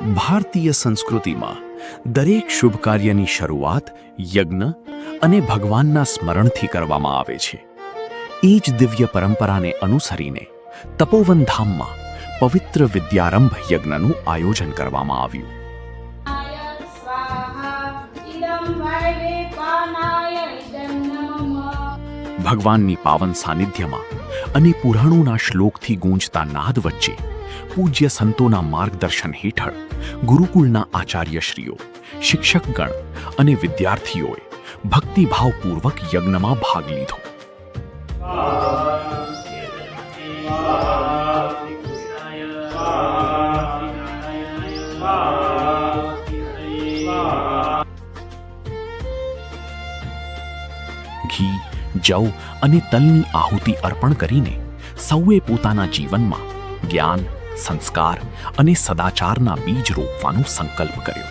ભારતીય સંસ્કૃતિમાં દરેક શુભ કાર્યની શરૂઆત યજ્ઞ અને ભગવાનના સ્મરણથી કરવામાં આવે છે. એ જ દિવ્ય પરંપરાને અનુસરીને તપોવન ધામમાં પવિત્ર વિદ્યારંભ યજ્ઞનું આયોજન કરવામાં આવ્યું. ભગવાનની પાવન સાનિધ્યમાં અને પુરાણોના શ્લોકથી ગૂંજતા નાદ વચ્ચે પૂજ્ય સંતોના માર્ગદર્શન હેઠળ ગુરુકુળના આચાર્યશ્રીઓ, શિક્ષકગણ અને વિદ્યાર્થીઓએ ભક્તિભાવપૂર્વક યજ્ઞમાં ભાગ લીધો. ઘી, જવ અને તલની આહુતિ અર્પણ કરીને સૌએ પોતાના જીવનમાં જ્ઞાન, સંસ્કાર અને સદાચારના બીજ રોપવાનો સંકલ્પ કર્યો.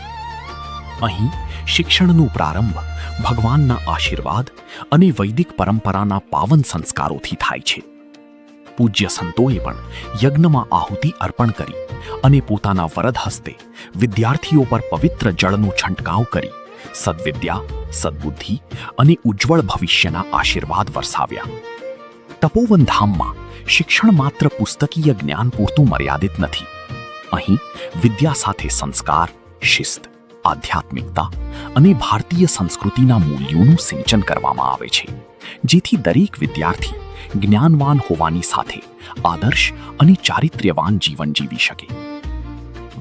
અહીં શિક્ષણનો પ્રારંભ ભગવાનના આશીર્વાદ અને વૈદિક પરંપરાના પાવન સંસ્કારોથી થાય છે. પૂજ્ય સંતોએ પણ યજ્ઞમાં આહુતિ અર્પણ કરી અને પોતાના વરદ હસ્તે વિદ્યાર્થીઓ પર પવિત્ર જળનો છંટકાવ કરી સદ્વિદ્યા, સદ્બુદ્ધિ અને ઉજ્જવળ ભવિષ્યના આશીર્વાદ વરસાવ્યા. તપોવન ધામમાં શિક્ષણ માત્ર પુસ્તકીય જ્ઞાન પૂરતું મર્યાદિત નથી. અહીં વિદ્યા સાથે સંસ્કાર, શિસ્ત, આધ્યાત્મિકતા અને ભારતીય સંસ્કૃતિના મૂલ્યોનું સિંચન કરવામાં આવે છે, જેથી દરેક વિદ્યાર્થી જ્ઞાનવાન હોવાની સાથે આદર્શ અને ચારિત્ર્યવાન જીવન જીવી શકે.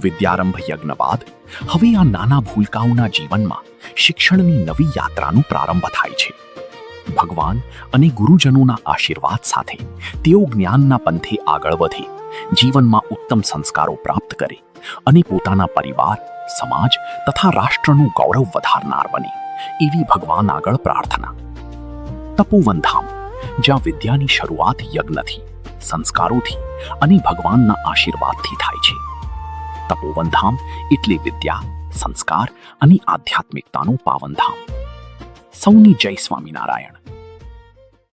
વિદ્યારંભ યજ્ઞ બાદ હવે આ નાના ભૂલકાઓના જીવનમાં શિક્ષણની નવી યાત્રાનો પ્રારંભ થાય છે. ભગવાન અને ગુરુજનોના આશીર્વાદ સાથે તેઓ જ્ઞાનના પંથે આગળ વધે, જીવનમાં ઉત્તમ સંસ્કારો પ્રાપ્ત કરે અને પોતાના પરિવાર, સમાજ તથા રાષ્ટ્રનું ગૌરવ વધારનાર બને, એવી ભગવાન આગળ પ્રાર્થના. તપોવન ધામ, જ્યાં વિદ્યાની શરૂઆત યજ્ઞથી, સંસ્કારોથી અને ભગવાનના આશીર્વાદથી થાય છે. તપોવન ધામ એટલે વિદ્યા, સંસ્કાર અને આધ્યાત્મિકતાનું પાવન ધામ. સૌની જય સ્વામિનારાયણ.